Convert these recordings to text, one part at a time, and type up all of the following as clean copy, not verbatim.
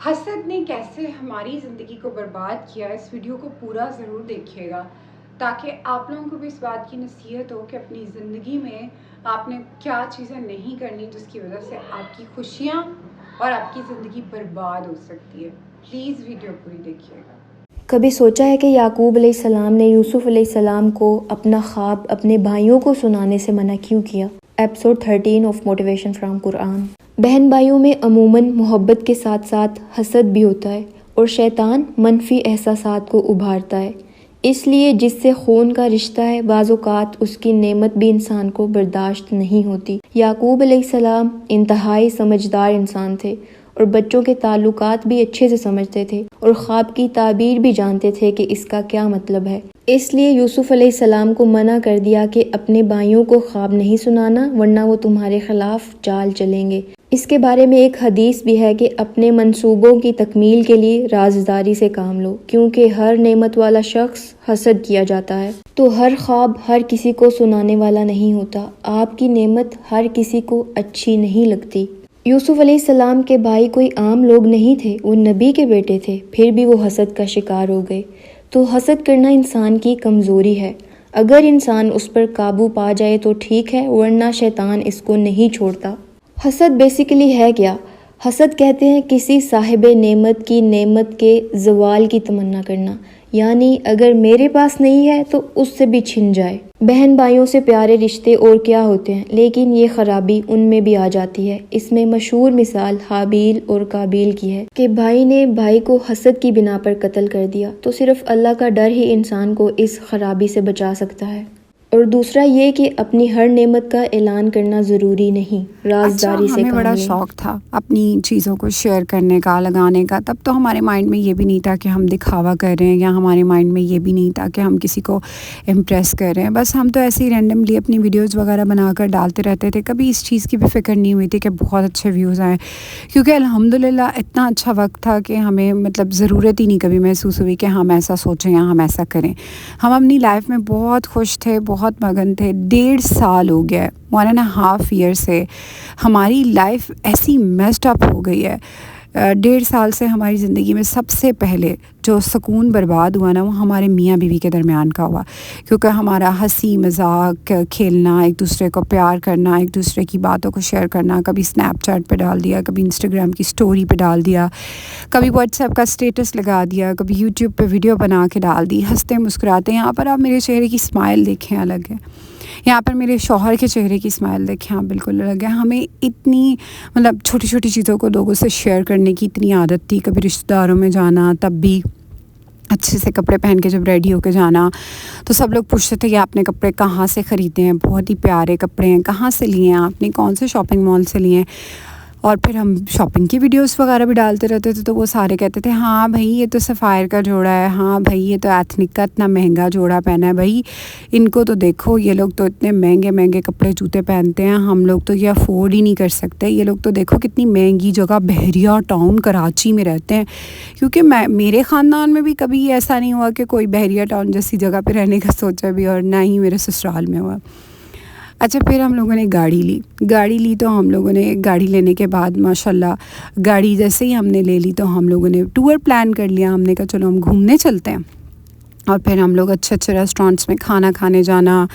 حسد نے کیسے ہماری زندگی کو برباد کیا، اس ویڈیو کو پورا ضرور دیکھیے گا تاکہ آپ لوگوں کو بھی اس بات کی نصیحت ہو کہ اپنی زندگی میں آپ نے کیا چیزیں نہیں کرنی جس کی وجہ سے آپ کی خوشیاں اور آپ کی زندگی برباد ہو سکتی ہے۔ پلیز ویڈیو پوری دیکھیے گا۔ کبھی سوچا ہے کہ یعقوب علیہ السلام نے یوسف علیہ السلام کو اپنا خواب اپنے بھائیوں کو سنانے سے منع کیوں کیا؟ ایپیسوڈ 13 آف موٹیویشن فرام قرآن۔ بہن بھائیوں میں عموماً محبت کے ساتھ ساتھ حسد بھی ہوتا ہے اور شیطان منفی احساسات کو ابھارتا ہے۔ اس لیے جس سے خون کا رشتہ ہے بعض اوقات اس کی نعمت بھی انسان کو برداشت نہیں ہوتی۔ یعقوب علیہ السلام انتہائی سمجھدار انسان تھے اور بچوں کے تعلقات بھی اچھے سے سمجھتے تھے اور خواب کی تعبیر بھی جانتے تھے کہ اس کا کیا مطلب ہے۔ اس لیے یوسف علیہ السلام کو منع کر دیا کہ اپنے بھائیوں کو خواب نہیں سنانا ورنہ وہ تمہارے خلاف چال چلیں گے۔ اس کے بارے میں ایک حدیث بھی ہے کہ اپنے منصوبوں کی تکمیل کے لیے رازداری سے کام لو، کیونکہ ہر نعمت والا شخص حسد کیا جاتا ہے۔ تو ہر خواب ہر کسی کو سنانے والا نہیں ہوتا۔ آپ کی نعمت ہر کسی کو اچھی نہیں لگتی۔ یوسف علیہ السلام کے بھائی کوئی عام لوگ نہیں تھے، وہ نبی کے بیٹے تھے، پھر بھی وہ حسد کا شکار ہو گئے۔ تو حسد کرنا انسان کی کمزوری ہے، اگر انسان اس پر قابو پا جائے تو ٹھیک ہے، ورنہ شیطان اس کو نہیں چھوڑتا۔ حسد بیسیکلی ہے کیا؟ حسد کہتے ہیں کسی صاحب نعمت کی نعمت کے زوال کی تمنا کرنا، یعنی اگر میرے پاس نہیں ہے تو اس سے بھی چھن جائے۔ بہن بھائیوں سے پیارے رشتے اور کیا ہوتے ہیں، لیکن یہ خرابی ان میں بھی آ جاتی ہے۔ اس میں مشہور مثال حابیل اور قابیل کی ہے کہ بھائی نے بھائی کو حسد کی بنا پر قتل کر دیا۔ تو صرف اللہ کا ڈر ہی انسان کو اس خرابی سے بچا سکتا ہے۔ اور دوسرا یہ کہ اپنی ہر نعمت کا اعلان کرنا ضروری نہیں، رازداری سے ہمیں بڑا شوق تھا اپنی چیزوں کو شیئر کرنے کا، لگانے کا۔ تب تو ہمارے مائنڈ میں یہ بھی نہیں تھا کہ ہم دکھاوا کر رہے ہیں، یا ہمارے مائنڈ میں یہ بھی نہیں تھا کہ ہم کسی کو امپریس کر رہے ہیں۔ بس ہم تو ایسے ہی رینڈملی اپنی ویڈیوز وغیرہ بنا کر ڈالتے رہتے تھے۔ کبھی اس چیز کی بھی فکر نہیں ہوئی تھی کہ بہت اچھے ویوز آئیں، کیونکہ الحمدللہ اتنا اچھا وقت تھا کہ ہمیں ضرورت ہی نہیں کبھی محسوس ہوئی کہ ہم ایسا سوچیں یا ہم ایسا کریں۔ ہم اپنی لائف میں بہت خوش تھے، بہت مگن تھے۔ 1.5 سال ہو گیا، 1.5 ایئر سے ہماری لائف ایسی میسڈ اپ ہو گئی ہے۔ 1.5 سال سے ہماری زندگی میں سب سے پہلے جو سکون برباد ہوا نا، وہ ہمارے میاں بیوی کے درمیان کا ہوا، کیونکہ ہمارا ہنسی مذاق، کھیلنا، ایک دوسرے کو پیار کرنا، ایک دوسرے کی باتوں کو شیئر کرنا، کبھی اسنیپ چیٹ پہ ڈال دیا، کبھی انسٹاگرام کی سٹوری پہ ڈال دیا، کبھی واٹس ایپ کا اسٹیٹس لگا دیا، کبھی یوٹیوب پہ ویڈیو بنا کے ڈال دی، ہنستے مسکراتے۔ یہاں پر آپ میرے چہرے کی اسمائل دیکھیں، الگ ہے۔ یہاں پر میرے شوہر کے چہرے کی اسمائل دیکھیں، آپ بالکل الگ ہے۔ ہمیں اتنی چھوٹی چھوٹی چیزوں کو لوگوں سے شیئر کرنے کی اتنی عادت تھی۔ کبھی رشتہ داروں میں جانا، تب بھی اچھے سے کپڑے پہن کے جب ریڈی ہو کے جانا تو سب لوگ پوچھتے تھے کہ آپ نے کپڑے کہاں سے خریدے ہیں، بہت ہی پیارے کپڑے ہیں، کہاں سے لیے ہیں آپ نے، کون سے شاپنگ مال سے لیے ہیں۔ اور پھر ہم شاپنگ کی ویڈیوز وغیرہ بھی ڈالتے رہتے تھے، تو وہ سارے کہتے تھے ہاں بھائی یہ تو سفائر کا جوڑا ہے، ہاں بھائی یہ تو ایتھنک کا اتنا مہنگا جوڑا پہنا ہے، بھائی ان کو تو دیکھو، یہ لوگ تو اتنے مہنگے مہنگے کپڑے جوتے پہنتے ہیں، ہم لوگ تو یہ افورڈ ہی نہیں کر سکتے، یہ لوگ تو دیکھو کتنی مہنگی جگہ بحریہ ٹاؤن کراچی میں رہتے ہیں۔ کیونکہ میرے خاندان میں بھی کبھی ایسا نہیں ہوا کہ کوئی بحریہ ٹاؤن جیسی جگہ پہ رہنے کا سوچا بھی، اور نہ ہی میرے سسرال میں ہوا۔ اچھا، پھر ہم لوگوں نے گاڑی لی تو ہم لوگوں نے گاڑی لینے کے بعد ماشاءاللہ گاڑی جیسے ہی ہم نے لے لی تو ہم لوگوں نے ٹور پلان کر لیا۔ ہم نے کہا چلو ہم گھومنے چلتے ہیں، اور پھر ہم لوگ اچھے اچھے ریسٹورینٹس میں کھانا کھانے جانا۔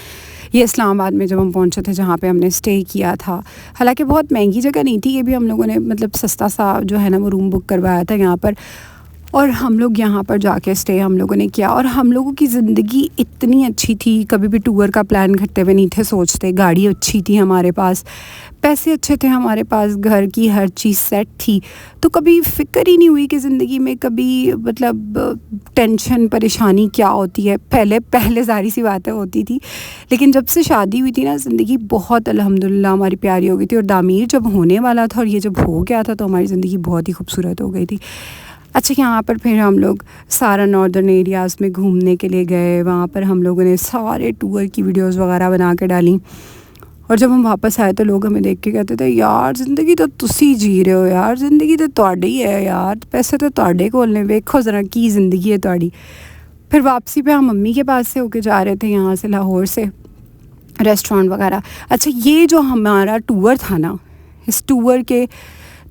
یہ اسلام آباد میں جب ہم پہنچے تھے جہاں پہ ہم نے اسٹے کیا تھا، حالانکہ بہت مہنگی جگہ نہیں تھی، یہ بھی ہم لوگوں نے سستا سا جو ہے نا وہ روم بک کروایا تھا یہاں پر، اور ہم لوگ یہاں پر جا کے اسٹے ہم لوگوں نے کیا۔ اور ہم لوگوں کی زندگی اتنی اچھی تھی، کبھی بھی ٹور کا پلان کرتے ہوئے نہیں تھے سوچتے، گاڑی اچھی تھی ہمارے پاس، پیسے اچھے تھے ہمارے پاس، گھر کی ہر چیز سیٹ تھی، تو کبھی فکر ہی نہیں ہوئی کہ زندگی میں کبھی ٹینشن پریشانی کیا ہوتی ہے۔ پہلے ظاہری سی باتیں ہوتی تھی، لیکن جب سے شادی ہوئی تھی نا، زندگی بہت الحمدللہ ہماری پیاری ہو گئی تھی، اور تعمیر جب ہونے والا تھا اور یہ جب ہو گیا تھا تو ہماری زندگی بہت ہی خوبصورت ہو گئی تھی۔ اچھا، یہاں پر پھر ہم لوگ سارا ناردرن ایریاز میں گھومنے کے لیے گئے، وہاں پر ہم لوگوں نے سارے ٹور کی ویڈیوز وغیرہ بنا کے ڈالیں، اور جب ہم واپس آئے تو لوگ ہمیں دیکھ کے کہتے تھے یار زندگی تو تسی جی رہے ہو یار، زندگی تو تہاڈی ہے یار، پیسے تو تہاڈے کول نے، ویکھو ذرا کی زندگی ہے تہاڈی۔ پھر واپسی پہ ہم امی کے پاس سے ہو کے جا رہے تھے، یہاں سے لاہور سے، ریسٹورینٹ وغیرہ۔ اچھا، یہ جو ہمارا ٹور تھا نا، اس ٹور کے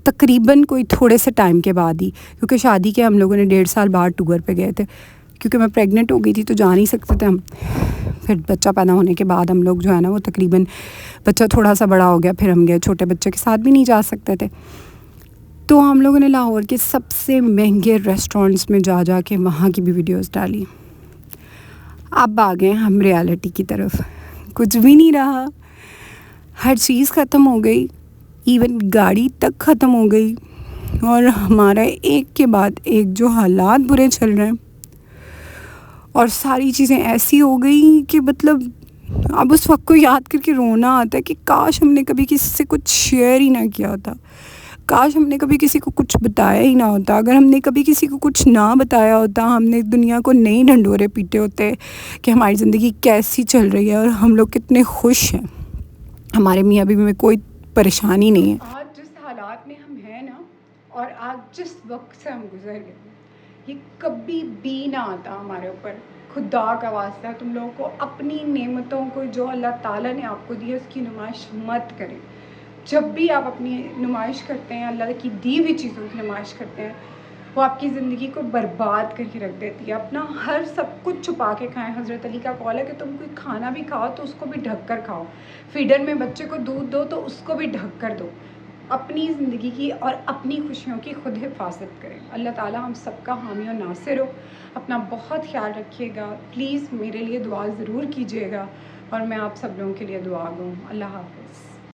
تقریباً کوئی تھوڑے سے ٹائم کے بعد ہی، کیونکہ شادی کے ہم لوگوں نے 1.5 سال بعد ٹور پہ گئے تھے، کیونکہ میں پریگننٹ ہو گئی تھی تو جا نہیں سکتے تھے ہم. پھر بچہ پیدا ہونے کے بعد ہم لوگ جو ہے نا وہ تقریباً بچہ تھوڑا سا بڑا ہو گیا، پھر ہم گئے، چھوٹے بچے کے ساتھ بھی نہیں جا سکتے تھے. تو ہم لوگوں نے لاہور کے سب سے مہنگے ریسٹورنٹس میں جا جا کے وہاں کی بھی ویڈیوز ڈالی. اب آ گئے ہم ریالٹی کی طرف. کچھ بھی نہیں رہا، ہر چیز ختم ہو گئی، ایون گاڑی تک ختم ہو گئی، اور ہمارا ایک کے بعد ایک جو حالات برے چل رہے ہیں، اور ساری چیزیں ایسی ہو گئی کہ مطلب اب اس وقت کو یاد کر کے رونا آتا ہے کہ کاش ہم نے کبھی کسی سے کچھ شیئر ہی نہ کیا ہوتا، کاش ہم نے کبھی کسی کو کچھ بتایا ہی نہ ہوتا. اگر ہم نے کبھی کسی کو کچھ نہ بتایا ہوتا، ہم نے دنیا کو نئی ڈھنڈورے پیٹے ہوتے کہ ہماری زندگی کیسی چل رہی ہے اور ہم لوگ کتنے خوش ہیں، ہمارے میاں بیوی میں کوئی پریشانی نہیں ہے. آج جس حالات میں ہم ہیں نا، اور آج جس وقت سے ہم گزر گئے، یہ کبھی بھی نہ آتا ہمارے اوپر. خدا کا واسطہ تم لوگوں کو اپنی نعمتوں کو جو اللہ تعالیٰ نے آپ کو دی ہے اس کی نمائش مت کریں. جب بھی آپ اپنی نمائش کرتے ہیں، اللہ کی دی ہوئی چیزوں کی نمائش کرتے ہیں، وہ آپ کی زندگی کو برباد کر کے رکھ دیتی ہے. اپنا ہر سب کچھ چھپا کے کھائیں. حضرت علی کا قول ہے کہ تم کوئی کھانا بھی کھاؤ تو اس کو بھی ڈھک کر کھاؤ. فیڈر میں بچے کو دودھ دو تو اس کو بھی ڈھک کر دو. اپنی زندگی کی اور اپنی خوشیوں کی خود حفاظت کریں. اللہ تعالیٰ ہم سب کا حامی و ناصر ہو. اپنا بہت خیال رکھیے گا. پلیز میرے لیے دعا ضرور کیجیے گا، اور میں آپ سب لوگوں کے لیے دعا گو. اللہ حافظ.